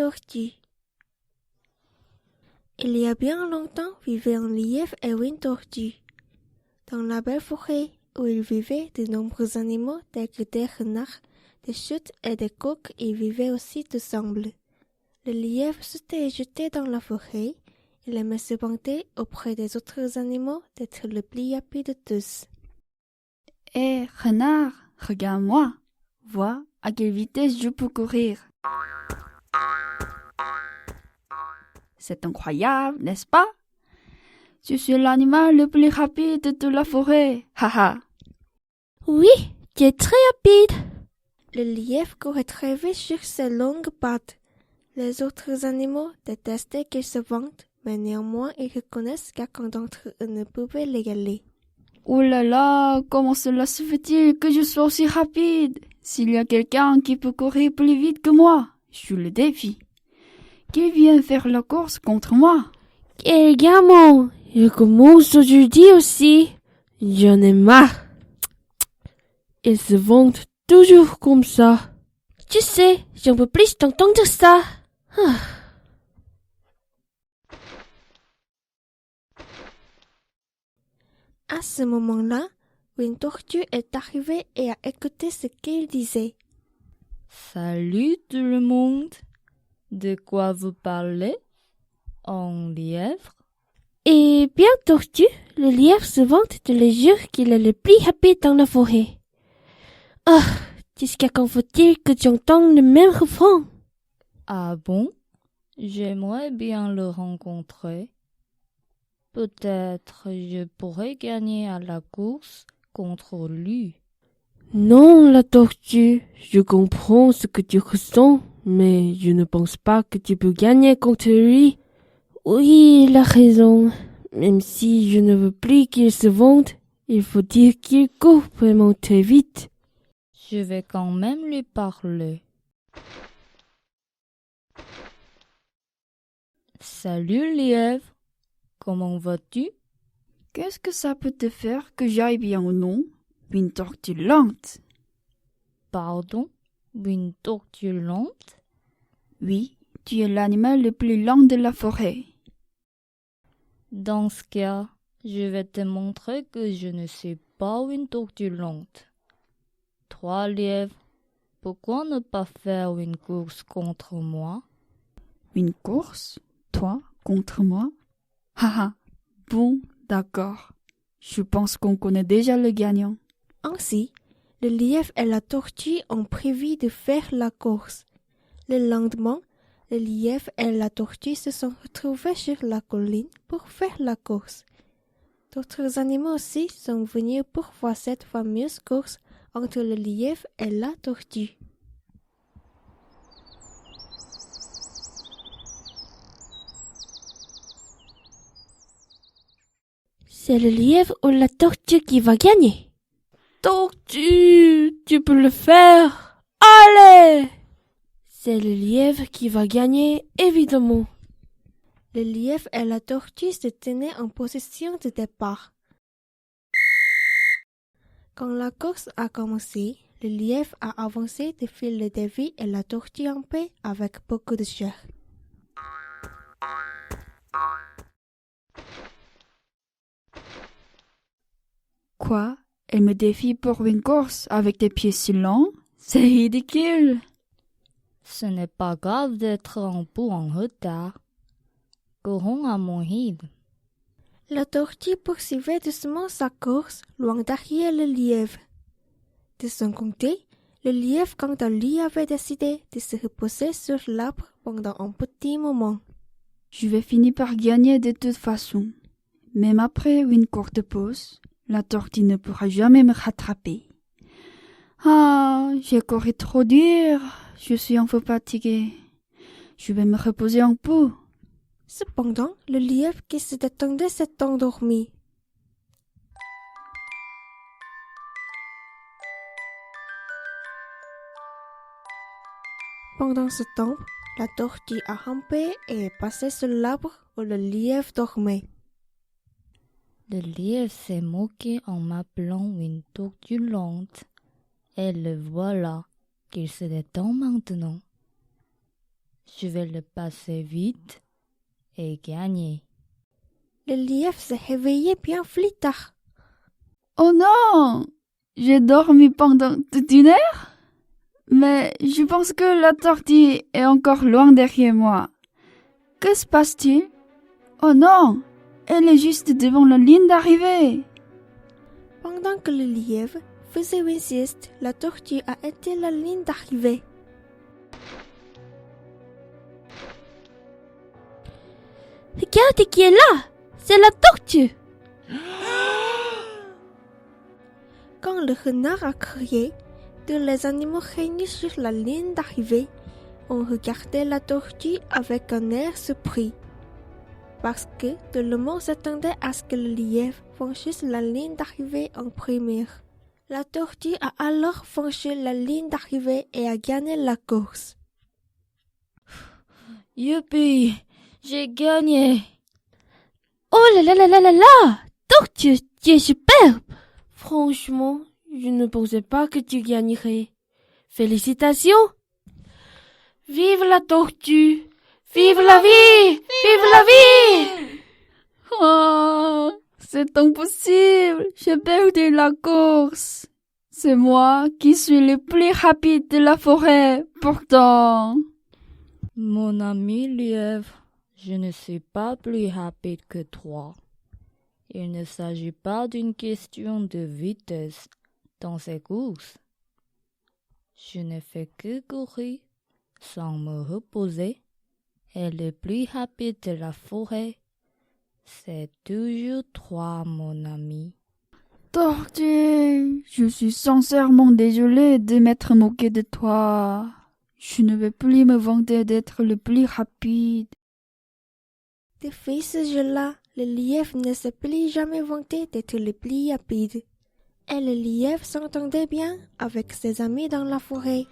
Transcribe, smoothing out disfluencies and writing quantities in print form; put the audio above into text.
tortue. Il y a bien longtemps vivaient un lièvre et une tortue. Dans la belle forêt où il vivait de nombreux animaux tels que des renards, des chutes et des coqs y vivaient aussi ensemble. Le lièvre s'était jeté dans la forêt. Il aimait se vanter auprès des autres animaux d'être le plus rapide de tous. Hé, renard, regarde-moi. Vois à quelle vitesse je peux courir. C'est incroyable, n'est-ce pas? Je suis l'animal le plus rapide de la forêt. Haha. Oui, tu es très rapide. Le lièvre courait très vite sur ses longues pattes. Les autres animaux détestaient qu'il se vante, mais néanmoins ils reconnaissent qu'aucun d'entre eux ne pouvait l'égaler. Oh là là, comment cela se fait-il que je sois aussi rapide? S'il y a quelqu'un qui peut courir plus vite que moi, je le défie. Qu'il vienne faire la course contre moi. Quel gamin! Il commence aujourd'hui aussi. J'en ai marre. Il se vante toujours comme ça. Tu sais, j'en peux plus d'entendre ça. À ce moment-là, une tortue est arrivée et a écouté ce qu'il disait. Salut tout le monde. De quoi vous parlez? Un lièvre? Eh bien, tortue, le lièvre se vante de le jour qu'il est le plus rapide dans la forêt. Ah, jusqu'à quand faut-il que j'entende le même refrain? Ah bon? J'aimerais bien le rencontrer. Peut-être je pourrais gagner à la course contre lui. Non, la tortue, je comprends ce que tu ressens, mais je ne pense pas que tu peux gagner contre lui. Oui, il a raison. Même si je ne veux plus qu'il se vante, il faut dire qu'il court vraiment très vite. Je vais quand même lui parler. Salut lièvre, comment vas-tu? Qu'est-ce que ça peut te faire que j'aille bien ou non? Une tortue lente. Pardon, une tortue lente? Oui, tu es l'animal le plus lent de la forêt. Dans ce cas, je vais te montrer que je ne suis pas une tortue lente. Toi, lièvre, pourquoi ne pas faire une course contre moi? Une course? Toi contre moi? Haha, bon, d'accord. Je pense qu'on connaît déjà le gagnant. Ainsi, le lièvre et la tortue ont prévu de faire la course. Le lendemain, le lièvre et la tortue se sont retrouvés sur la colline pour faire la course. D'autres animaux aussi sont venus pour voir cette fameuse course entre le lièvre et la tortue. C'est le lièvre ou la tortue qui va gagner. Tortue, tu peux le faire. Allez! C'est le lièvre qui va gagner, évidemment. Le lièvre et la tortue se tenaient en position de départ. Quand la course a commencé, le lièvre a avancé de fil de débit et la tortue en paix avec beaucoup de chair. Quoi? Elle me défie pour une course avec des pieds si longs? C'est ridicule. Ce n'est pas grave d'être un peu en retard. Courons à mon rythme. La tortue poursuivait doucement sa course, loin derrière le lièvre. De son côté, le lièvre, quant à lui, avait décidé de se reposer sur l'arbre pendant un petit moment. Je vais finir par gagner de toute façon. Même après une courte pause, la tortue ne pourra jamais me rattraper. Ah, j'ai couru trop dur. Je suis un peu fatiguée. Je vais me reposer un peu. Cependant, le lièvre qui se détendait s'est endormi. Pendant ce temps, la tortue a rampé et est passée sur l'arbre où le lièvre dormait. Le lièvre s'est moqué en m'appelant une tortue lente. Et le voilà, qu'il se détend maintenant. Je vais le passer vite et gagner. Le lièvre s'est réveillé bien plus tard. Oh non! J'ai dormi pendant toute une heure? Mais je pense que la tortue est encore loin derrière moi. Que se passe-t-il? Oh non! Elle est juste devant la ligne d'arrivée. Pendant que le lièvre faisait une sieste, la tortue a été la ligne d'arrivée. Regarde qui est là! C'est la tortue! Quand le renard a crié, tous les animaux réunis sur la ligne d'arrivée ont regardé la tortue avec un air surpris. Parce que tout le monde s'attendait à ce que le lièvre franchisse la ligne d'arrivée en premier. La tortue a alors franchi la ligne d'arrivée et a gagné la course. Youpi! J'ai gagné! Oh là là là là là là! Tortue, tu es superbe! Franchement, je ne pensais pas que tu gagnerais. Félicitations! Vive la tortue! Vive la vie! Vive la vie! Oh, c'est impossible. J'ai perdu la course. C'est moi qui suis le plus rapide de la forêt, pourtant. Mon ami lièvre, je ne suis pas plus rapide que toi. Il ne s'agit pas d'une question de vitesse dans ces courses. Je ne fais que courir sans me reposer et le plus rapide de la forêt, c'est toujours toi, mon ami. Tortue, je suis sincèrement désolée de m'être moqué de toi. Je ne vais plus me vanter d'être le plus rapide. Depuis ce jour-là, le lièvre ne s'est plus jamais vanté d'être le plus rapide. Et le lièvre s'entendait bien avec ses amis dans la forêt.